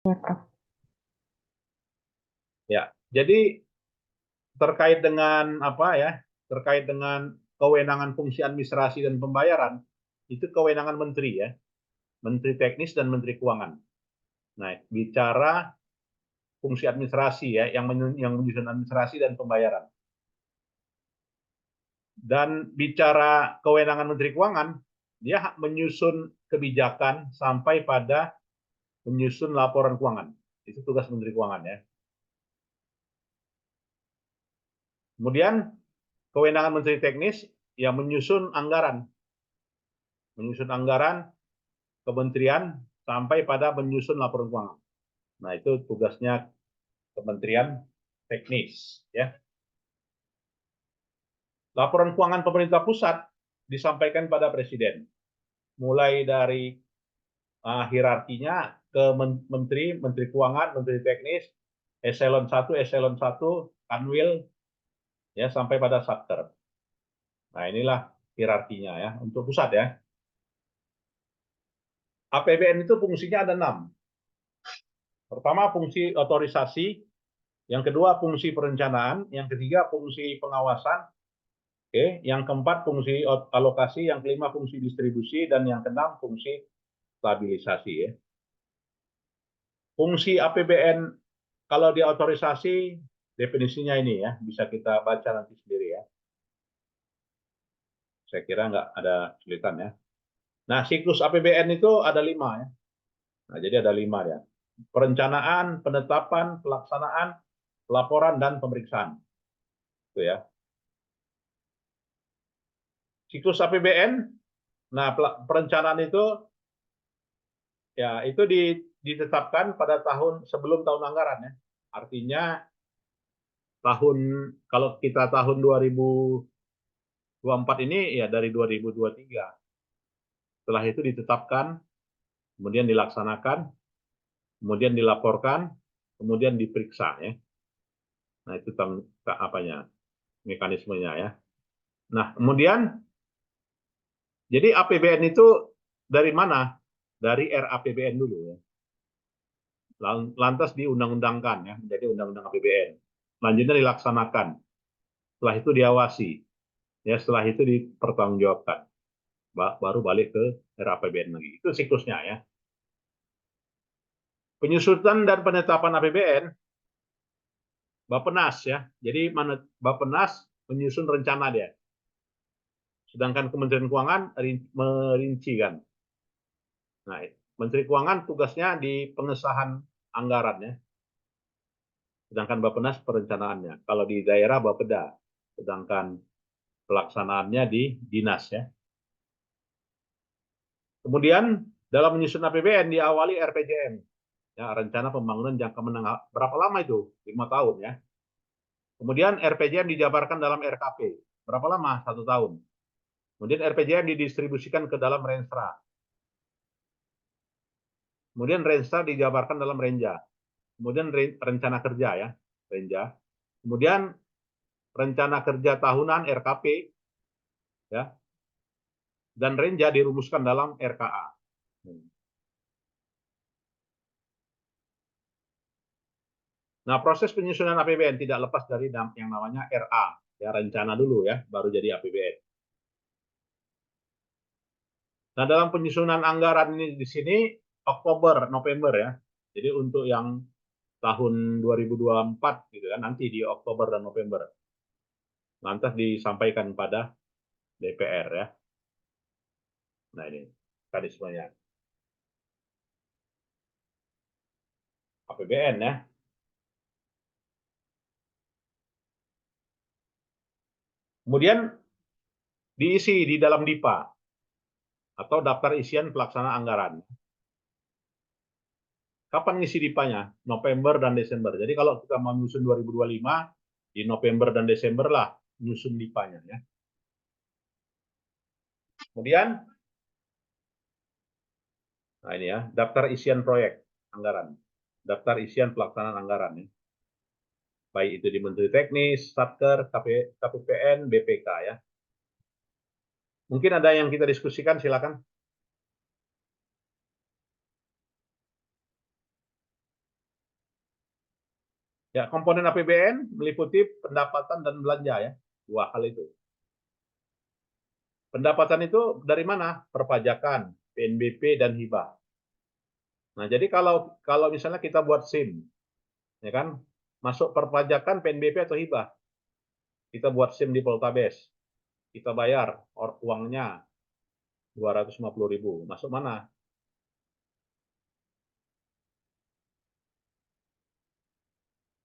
Ya, Prof. Ya, jadi terkait dengan apa ya? Terkait dengan kewenangan fungsi administrasi dan pembayaran, itu kewenangan menteri ya, menteri teknis dan menteri keuangan. Nah, bicara fungsi administrasi ya, yang menyusun administrasi dan pembayaran. Dan bicara kewenangan menteri keuangan, dia menyusun kebijakan sampai pada menyusun laporan keuangan. Itu tugas menteri keuangan ya. Kemudian kewenangan menteri teknis yang menyusun anggaran kementerian sampai pada menyusun laporan keuangan. Nah, itu tugasnya Kementerian Teknis ya. Laporan keuangan pemerintah pusat disampaikan pada presiden. Mulai dari hierarkinya ke menteri, menteri keuangan, menteri teknis, eselon 1, kanwil ya sampai pada satker. Nah, inilah hierarkinya ya untuk pusat ya. APBN itu fungsinya ada 6. Pertama fungsi otorisasi, yang kedua fungsi perencanaan, yang ketiga fungsi pengawasan, oke, yang keempat fungsi alokasi, yang kelima fungsi distribusi, dan yang keenam fungsi stabilisasi ya. Fungsi APBN kalau diotorisasi definisinya ini ya, bisa kita baca nanti sendiri ya. Saya kira nggak ada kesulitan ya. Nah, siklus APBN itu ada 5 ya. Nah, jadi ada 5 ya. Perencanaan, penetapan, pelaksanaan, pelaporan, dan pemeriksaan. Itu ya. Siklus APBN, nah perencanaan itu ya itu ditetapkan pada tahun sebelum tahun anggaran ya. Artinya tahun kalau kita tahun 2024 ini ya dari 2023. Setelah itu ditetapkan, kemudian dilaksanakan, kemudian dilaporkan, kemudian diperiksa ya. Nah, itu apanya? Mekanismenya ya. Nah, kemudian jadi APBN itu dari mana? Dari RAPBN dulu ya. Lantas diundang-undangkan ya menjadi undang-undang APBN. Selanjutnya dilaksanakan. Setelah itu diawasi. Ya, setelah itu dipertanggungjawabkan. Baru balik ke RAPBN lagi. Itu siklusnya ya. Penyusunan dan penetapan APBN Bappenas ya. Jadi Bappenas menyusun rencana dia. Sedangkan Kementerian Keuangan merincikan. Nah, Menteri Keuangan tugasnya di pengesahan anggaran ya. Sedangkan Bappenas perencanaannya. Kalau di daerah Bapeda, sedangkan pelaksanaannya di dinas ya. Kemudian dalam menyusun APBN diawali RPJM, ya, rencana pembangunan jangka menengah. Berapa lama itu? 5 tahun ya. Kemudian RPJM dijabarkan dalam RKP. Berapa lama? 1 tahun. Kemudian RPJM didistribusikan ke dalam Renstra. Kemudian Renstra dijabarkan dalam Renja. Kemudian rencana kerja ya, Renja. Kemudian rencana kerja tahunan RKP ya, dan Renja dirumuskan dalam RKA. Nah, proses penyusunan APBN tidak lepas dari yang namanya RA, ya rencana dulu ya, baru jadi APBN. Nah, dalam penyusunan anggaran ini di sini Oktober, November ya. Jadi untuk yang tahun 2024 gitu kan, nanti di Oktober dan November. Lantas disampaikan pada DPR ya. Nah, ini mekanismenya APBN ya. Kemudian diisi di dalam DIPA atau daftar isian pelaksana anggaran. Kapan ngisi DIPA-nya? November dan Desember. Jadi kalau kita mau nyusun 2025, di November dan Desember lah nyusun DIPA-nya ya. Kemudian, nah ini ya, daftar isian proyek anggaran. Daftar isian pelaksanaan anggaran ya. Baik itu di Menteri Teknis, Satker, KPPN, BPK ya. Mungkin ada yang kita diskusikan, silakan. Ya, komponen APBN meliputi pendapatan dan belanja ya, dua hal itu. Pendapatan itu dari mana? Perpajakan, PNBP dan hibah. Nah, jadi kalau misalnya kita buat SIM, ya kan, masuk perpajakan, PNBP atau hibah, kita buat SIM di Poltabes, kita bayar uangnya 250.000, masuk mana?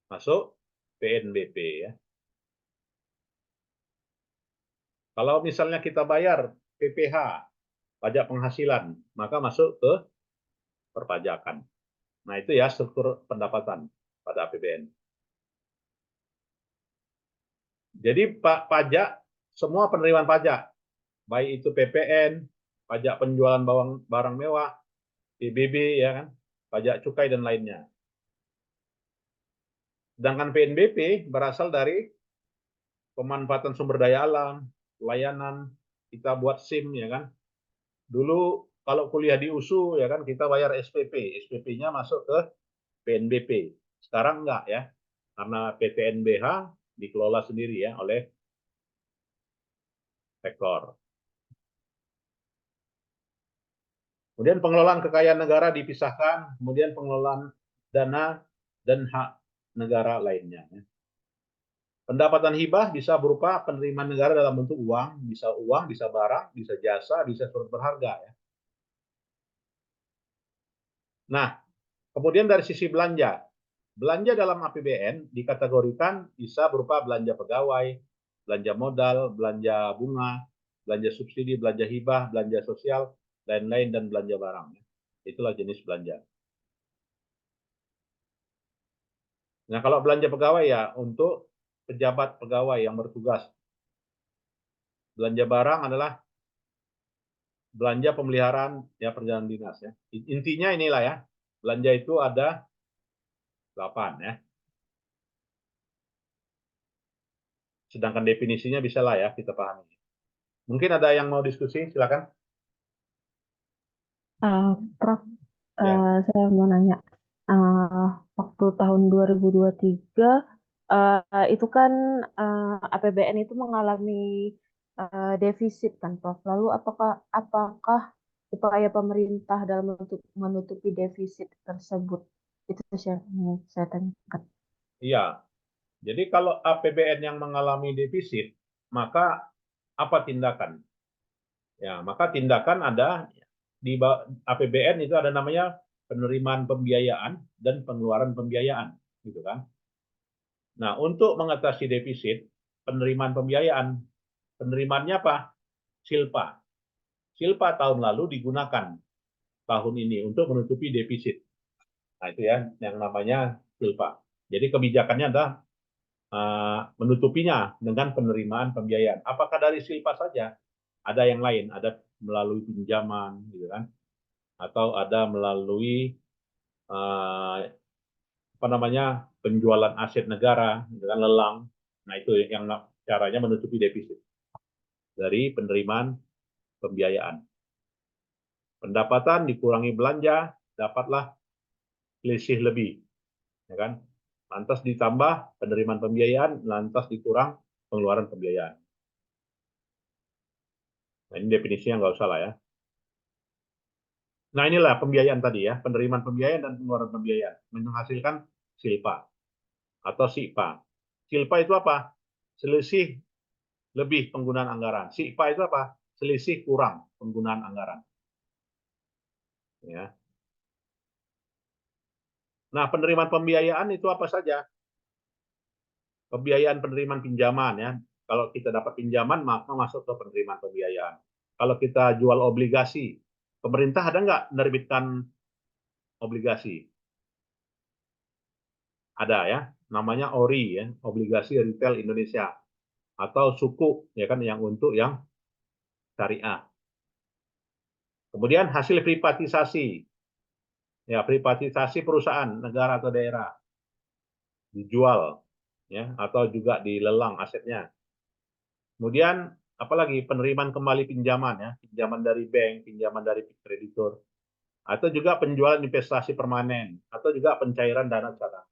Masuk PNBP ya. Kalau misalnya kita bayar PPH, pajak penghasilan, maka masuk ke perpajakan. Nah, itu ya struktur pendapatan pada APBN. Jadi pajak, semua penerimaan pajak, baik itu PPN, pajak penjualan barang mewah, PBB, ya kan, pajak cukai dan lainnya. Sedangkan PNBP berasal dari pemanfaatan sumber daya alam, layanan, kita buat SIM, ya kan. Dulu kalau kuliah di USU, ya kan, kita bayar SPP, SPP-nya masuk ke PNBP. Sekarang enggak ya, karena PTNBH dikelola sendiri ya oleh sektor. Kemudian pengelolaan kekayaan negara dipisahkan, kemudian pengelolaan dana dan hak negara lainnya. Pendapatan hibah bisa berupa penerimaan negara dalam bentuk uang, bisa barang, bisa jasa, bisa surat berharga. Ya. Nah, kemudian dari sisi belanja, belanja dalam APBN dikategorikan bisa berupa belanja pegawai, belanja modal, belanja bunga, belanja subsidi, belanja hibah, belanja sosial, lain-lain, dan belanja barang. Itulah jenis belanja. Nah, kalau belanja pegawai ya untuk pejabat pegawai yang bertugas. Belanja barang adalah belanja pemeliharaan ya perjalanan dinas ya. Intinya inilah ya. Belanja itu ada 8 ya. Sedangkan definisinya bisa lah ya kita pahami. Mungkin ada yang mau diskusi, silakan. Prof, Ya. saya mau nanya, waktu tahun 2023 itu kan APBN itu mengalami defisit kan, Prof. Lalu apakah upaya pemerintah dalam menutupi defisit tersebut? Itu yang saya tanyakan. Iya. Jadi kalau APBN yang mengalami defisit, maka apa tindakan? Ya, maka tindakan ada di APBN itu ada namanya penerimaan pembiayaan dan pengeluaran pembiayaan, gitu kan? Nah, untuk mengatasi defisit, penerimaan pembiayaan, penerimaannya apa? Silpa. Silpa tahun lalu digunakan tahun ini untuk menutupi defisit. Nah, itu ya yang namanya silpa. Jadi kebijakannya adalah menutupinya dengan penerimaan pembiayaan. Apakah dari silpa saja? Ada yang lain, ada melalui pinjaman, gitu kan? Atau ada melalui uh, apa namanya penjualan aset negara dengan lelang. Nah itu yang caranya menutupi defisit dari penerimaan pembiayaan. Pendapatan dikurangi belanja, dapatlah selisih lebih, ya kan? Lantas ditambah penerimaan pembiayaan, lantas dikurang pengeluaran pembiayaan. Nah ini definisinya nggak usah lah ya. Nah inilah pembiayaan tadi ya, penerimaan pembiayaan dan pengeluaran pembiayaan menghasilkan silpa atau SIPA. SILPA itu apa? Selisih lebih penggunaan anggaran. SIPA itu apa? Selisih kurang penggunaan anggaran. Ya. Nah, penerimaan pembiayaan itu apa saja? Pembiayaan penerimaan pinjaman ya. Kalau kita dapat pinjaman maka masuk ke penerimaan pembiayaan. Kalau kita jual obligasi, pemerintah ada nggak menerbitkan obligasi? Ada ya, namanya ORI ya, Obligasi Retail Indonesia atau suku ya kan yang untuk yang syariah. Kemudian hasil privatisasi, ya privatisasi perusahaan negara atau daerah dijual ya atau juga dilelang asetnya. Kemudian apalagi penerimaan kembali pinjaman ya, pinjaman dari bank, pinjaman dari kreditur atau juga penjualan investasi permanen atau juga pencairan dana cadangan.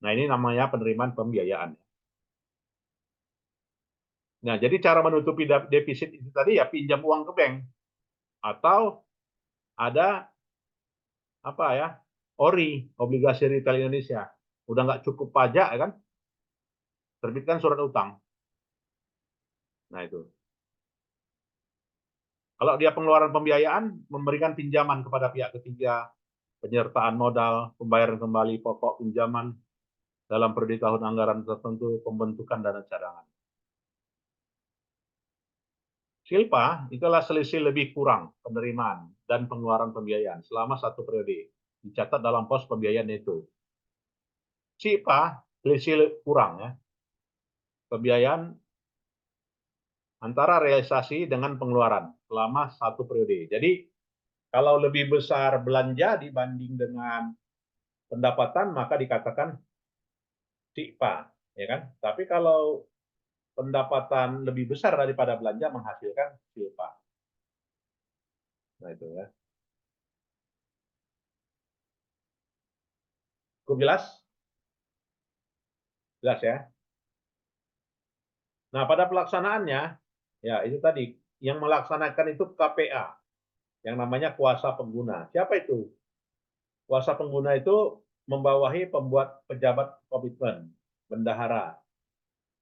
Nah, ini namanya penerimaan pembiayaan. Nah, jadi cara menutupi defisit itu tadi ya pinjam uang ke bank atau ada apa ya, ORI, obligasi retail Indonesia. Udah nggak cukup pajak ya kan, terbitkan surat utang. Nah itu. Kalau dia pengeluaran pembiayaan, memberikan pinjaman kepada pihak ketiga, penyertaan modal, pembayaran kembali pokok pinjaman dalam periode tahun anggaran tertentu, pembentukan dana cadangan. Silpa itulah selisih lebih kurang penerimaan dan pengeluaran pembiayaan selama satu periode. Dicatat dalam pos pembiayaan itu. Silpa selisih kurang ya. Pembiayaan antara realisasi dengan pengeluaran selama satu periode. Jadi kalau lebih besar belanja dibanding dengan pendapatan maka dikatakan SIPA, ya kan? Tapi kalau pendapatan lebih besar daripada belanja menghasilkan SIPA. Nah itu ya. Cukup jelas? Jelas ya. Nah pada pelaksanaannya, ya itu tadi yang melaksanakan itu KPA, yang namanya kuasa pengguna. Siapa itu? Kuasa pengguna itu membawahi pembuat pejabat komitmen, bendahara,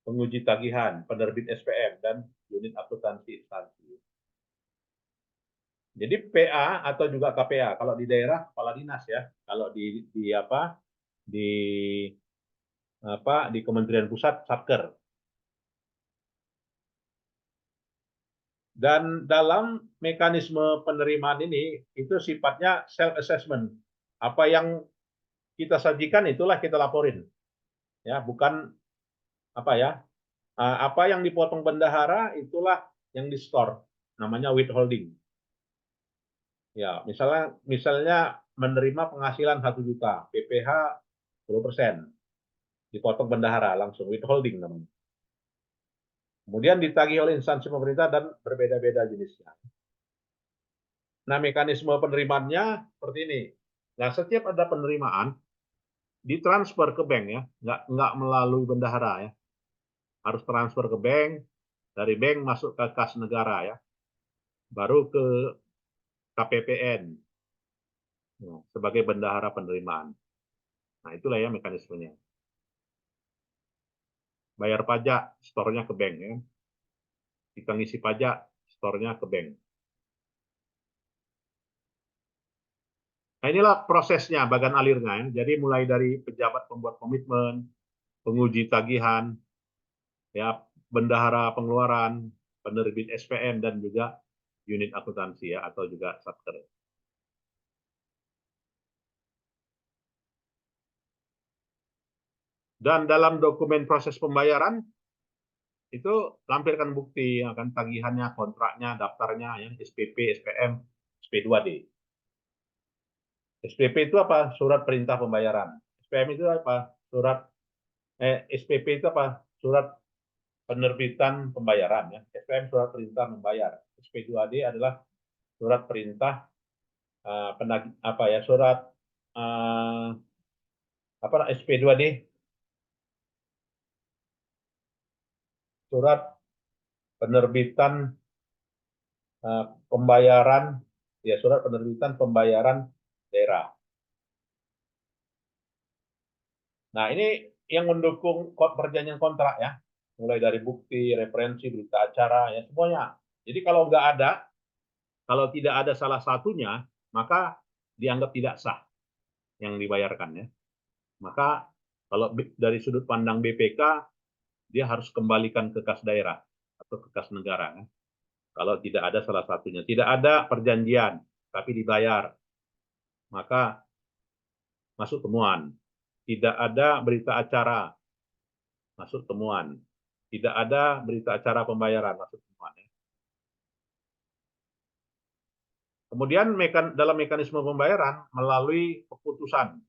penguji tagihan, penerbit SPM, dan unit akuntansi instansi. Jadi PA atau juga KPA kalau di daerah kepala dinas ya, kalau di Kementerian Pusat Satker. Dan dalam mekanisme penerimaan ini itu sifatnya self assessment. Apa yang kita sajikan itulah kita laporin. Ya, bukan apa ya? Apa yang dipotong bendahara itulah yang di store. Namanya withholding. Ya, misalnya menerima penghasilan 1 juta, PPh 10%, dipotong bendahara langsung withholding namanya. Kemudian ditagih oleh instansi pemerintah dan berbeda-beda jenisnya. Nah, mekanisme penerimaannya seperti ini. Nah, setiap ada penerimaan ditransfer ke bank ya, nggak melalui bendahara ya, harus transfer ke bank, dari bank masuk ke kas negara ya, baru ke KPPN ya, sebagai bendahara penerimaan. Nah, itulah ya mekanismenya. Bayar pajak, store-nya ke bank ya. Kita ngisi pajak, store-nya ke bank. Nah, inilah prosesnya, bagan alirnya ya. Jadi mulai dari pejabat pembuat komitmen, penguji tagihan, ya bendahara pengeluaran, penerbit SPM, dan juga unit akuntansi ya, atau juga satker. Dan dalam dokumen proses pembayaran itu lampirkan bukti akan tagihannya, kontraknya, daftarnya, ya, SPP, SPM, SP2D. SPP itu apa? Surat perintah pembayaran. SPM itu apa? SPP itu apa? Surat penerbitan pembayaran ya. SPM surat perintah membayar. SP2D adalah surat perintah apa ya? Surat apa SP2D? Surat penerbitan pembayaran ya, surat penerbitan pembayaran daerah. Nah, ini yang mendukung perjanjian kontrak ya, mulai dari bukti, referensi, berita acara, ya semuanya. Jadi kalau tidak ada salah satunya, maka dianggap tidak sah yang dibayarkan ya. Maka kalau dari sudut pandang BPK, dia harus kembalikan ke kas daerah atau ke kas negara. Ya. Kalau tidak ada salah satunya, tidak ada perjanjian, tapi dibayar, maka masuk temuan. Tidak ada berita acara, masuk temuan. Tidak ada berita acara pembayaran, masuk temuan. Kemudian dalam mekanisme pembayaran melalui keputusan.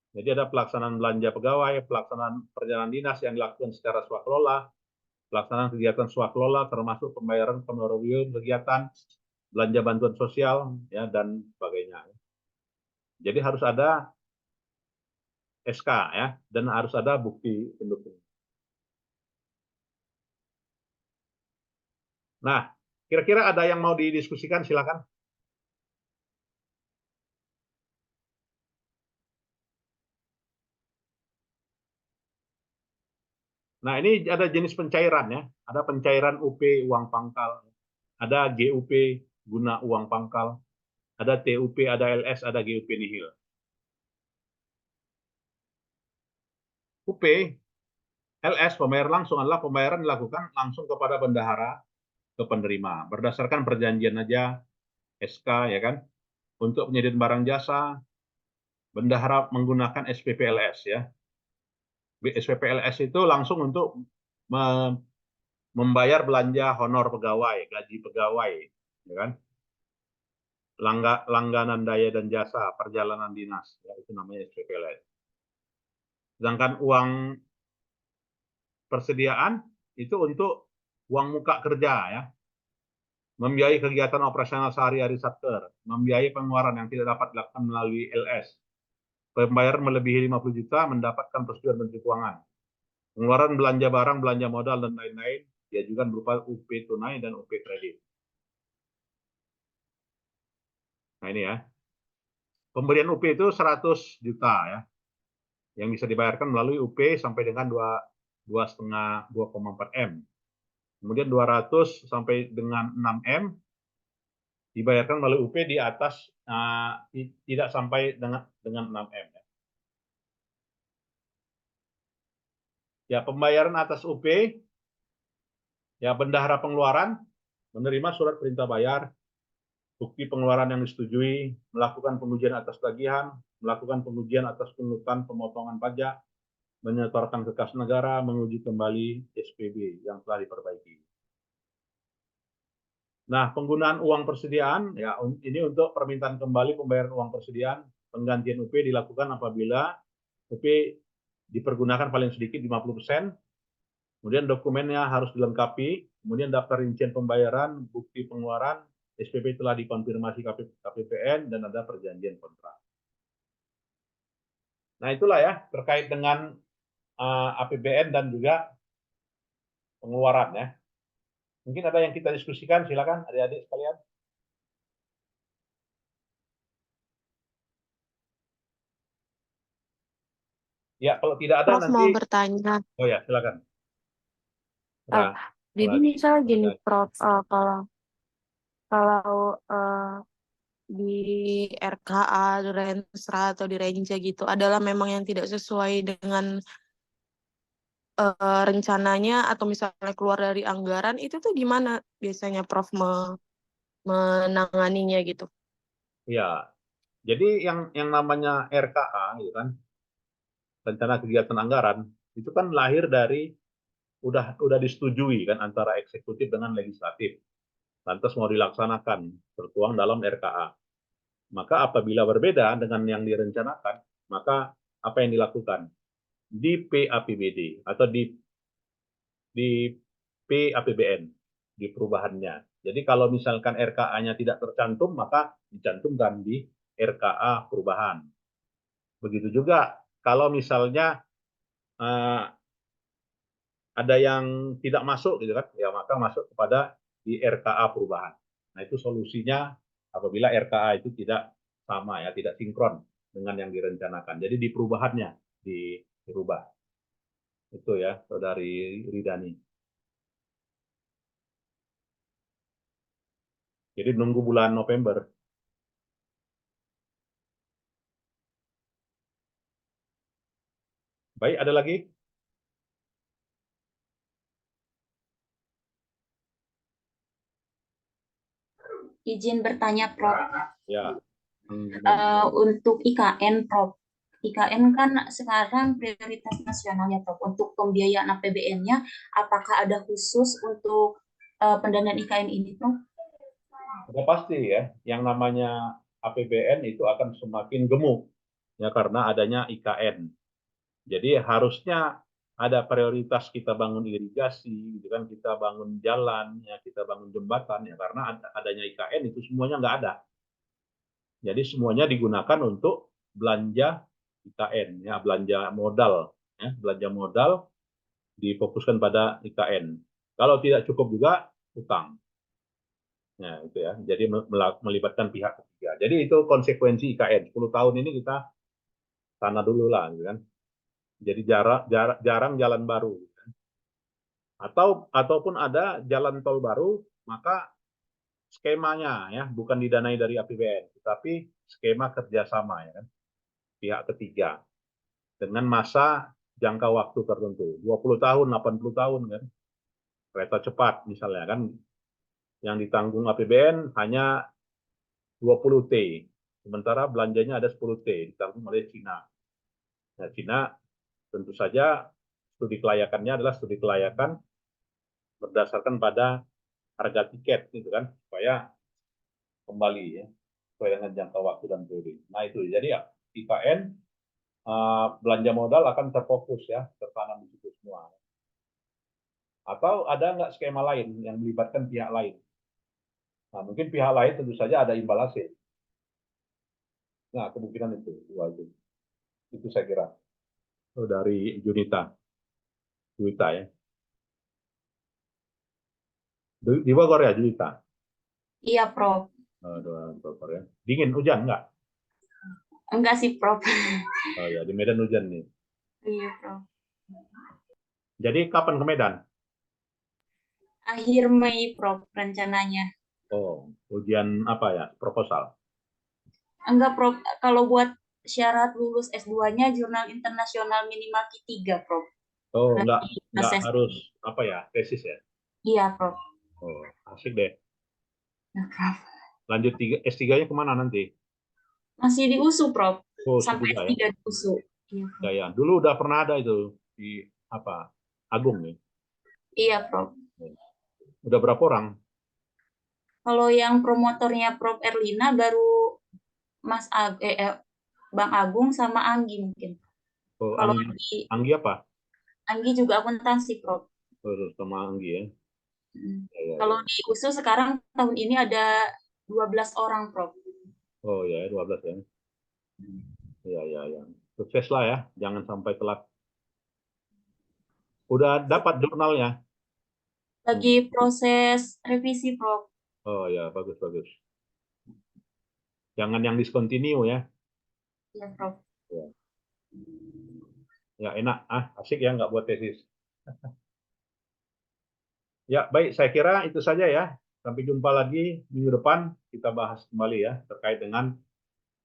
Jadi ada pelaksanaan belanja pegawai, pelaksanaan perjalanan dinas yang dilakukan secara swakelola, pelaksanaan kegiatan swakelola termasuk pembayaran honorarium kegiatan, belanja bantuan sosial, ya dan sebagainya. Jadi harus ada SK ya, dan harus ada bukti pendukung. Nah, kira-kira ada yang mau didiskusikan, silakan. Nah, ini ada jenis pencairan ya. Ada pencairan UP uang pangkal, ada GUP guna uang pangkal, ada TUP, ada LS, ada GUP nihil. UP, LS pembayar langsung adalah pembayaran dilakukan langsung kepada bendahara ke penerima berdasarkan perjanjian aja SK ya kan. Untuk penyediaan barang jasa, bendahara menggunakan SPPLS ya. SPPLS itu langsung untuk membayar belanja honor pegawai, gaji pegawai, ya kan? Langganan daya dan jasa, perjalanan dinas, ya, itu namanya SPPLS. Sedangkan uang persediaan itu untuk uang muka kerja ya, membiayai kegiatan operasional sehari-hari Satker, membiayai pengeluaran yang tidak dapat dilakukan melalui LS. Pembayaran melebihi 50 juta mendapatkan persetujuan Menteri Keuangan. Pengeluaran belanja barang, belanja modal, dan lain-lain diajukan berupa UP tunai dan UP kredit. Nah ini ya, pemberian UP itu 100 juta ya, yang bisa dibayarkan melalui UP sampai dengan 2,4 M. Kemudian 200 sampai dengan 6 M dibayarkan melalui UP di atas tidak sampai dengan 6 M. Ya, pembayaran atas UP, ya bendahara pengeluaran menerima surat perintah bayar, bukti pengeluaran yang disetujui, melakukan pengujian atas tagihan, melakukan pengujian atas pungutan pemotongan pajak, menyetorkan ke kas negara, menguji kembali SPB yang telah diperbaiki. Nah, penggunaan uang persediaan, ya ini untuk permintaan kembali pembayaran uang persediaan, penggantian UP dilakukan apabila UP dipergunakan paling sedikit 50%, kemudian dokumennya harus dilengkapi, kemudian daftar rincian pembayaran, bukti pengeluaran, SPP telah dikonfirmasi KPPN, dan ada perjanjian kontrak. Nah, itulah ya, terkait dengan APBN dan juga pengeluaran ya. Mungkin ada yang kita diskusikan, silakan adik-adik sekalian. Ya, kalau tidak ada Prof nanti. mau bertanya. Oh ya, silakan. Uh, jadi misal gini, Prof, kalau di RKA, di Renstra atau di Renja gitu adalah memang yang tidak sesuai dengan rencananya atau misalnya keluar dari anggaran, itu tuh gimana biasanya Prof menanganinya gitu? Ya, jadi yang namanya RKA, gitu kan, rencana kegiatan anggaran, itu kan lahir dari udah disetujui kan antara eksekutif dengan legislatif. Lantas mau dilaksanakan, tertuang dalam RKA. Maka apabila berbeda dengan yang direncanakan, maka apa yang dilakukan? Di PAPBD atau di PAPBN, di perubahannya. Jadi kalau misalkan RKA-nya tidak tercantum, maka dicantumkan di RKA perubahan. Begitu juga kalau misalnya ada yang tidak masuk gitu kan, ya maka masuk kepada di RKA perubahan. Nah, itu solusinya apabila RKA itu tidak sama ya, tidak sinkron dengan yang direncanakan. Jadi di perubahannya dirubah. Itu ya, Saudari Ridani. Jadi nunggu bulan November. Baik, ada lagi? Izin bertanya, Prof. Ya. Untuk IKN, Prof. IKN kan sekarang prioritas nasional ya, Prof. Untuk pembiayaan APBN-nya, apakah ada khusus untuk pendanaan IKN ini, Prof? Sudah pasti ya, yang namanya APBN itu akan semakin gemuk ya karena adanya IKN. Jadi harusnya ada prioritas kita bangun irigasi, gitu kan, kita bangun jalan, ya kita bangun jembatan ya karena adanya IKN itu semuanya nggak ada. Jadi semuanya digunakan untuk belanja IKN, ya, belanja modal. Ya, belanja modal difokuskan pada IKN. Kalau tidak cukup juga, utang. Nah, itu ya. Jadi melibatkan pihak ketiga. Jadi itu konsekuensi IKN. 10 tahun ini kita sana dulu lah, gitu kan. Jadi jarang jalan baru. Gitu kan. Ataupun ada jalan tol baru, maka skemanya ya bukan didanai dari APBN, tetapi skema kerjasama ya kan, pihak ketiga dengan masa jangka waktu tertentu, 20 tahun, 80 tahun kan, kereta cepat misalnya kan, yang ditanggung APBN hanya 20 T, sementara belanjanya ada 10 T ditanggung oleh Cina. Nah, Cina tentu saja studi kelayakannya adalah studi kelayakan berdasarkan pada harga tiket gitu kan, supaya kembali ya sesuai dengan jangka waktu dan periode. Nah itu jadi ya IKN belanja modal akan terfokus ya tertanam di situ semua. Atau ada nggak skema lain yang melibatkan pihak lain? Nah mungkin pihak lain tentu saja ada imbalase. Nah kemungkinan itu dua itu saya kira. Dari Junita ya. Di Bogor ya Junita. Iya, Prof. Bogor ya. Dingin hujan nggak? Enggak sih, Prof. Oh ya di Medan hujan nih. Iya, Prof. Jadi kapan ke Medan? Akhir Mei, Prof, rencananya. Oh ujian apa ya proposal? Enggak, Prof. Kalau buat syarat lulus S2-nya jurnal internasional minimal Q3, Prof. Oh Berarti nggak proses. harus apa ya tesis ya? Iya, Prof. Oh asik deh. Ya, Prof. Lanjut S3-nya kemana nanti? Masih di USU, Prof. Oh, Sampai S3 ya. S3 di USU. Iya, Ya, Prof. ya. Dulu udah pernah ada itu di apa? Agung nih. Iya, Prof. Udah berapa orang? Kalau yang promotornya Prof Erlina baru Bang Agung sama Anggi mungkin. Oh, Kalau Anggi apa? Anggi juga akuntansi, Prof. Oh, sama Anggi ya. Ya, ya, Kalau ya. di USU sekarang tahun ini ada 12 orang, Prof. Oh ya, 12 ya. Ya, ya, ya. Sukses lah ya, jangan sampai telat. Udah dapat jurnalnya? Lagi proses revisi, Prof. Oh ya, bagus, bagus. Jangan yang discontinue ya. Ya, Prof. Ya, ya enak. Asik ya nggak buat tesis. Ya, baik. Saya kira itu saja ya. Sampai jumpa lagi minggu depan. Kita bahas kembali ya terkait dengan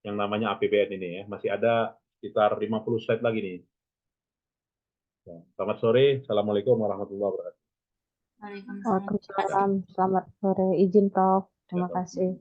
yang namanya APBN ini ya. Masih ada sekitar 50 slide lagi nih. Ya, selamat sore. Assalamualaikum warahmatullahi wabarakatuh. Waalaikumsalam. Waalaikumsalam. Selamat sore. Izin, Prof. Terima Ya, kasih.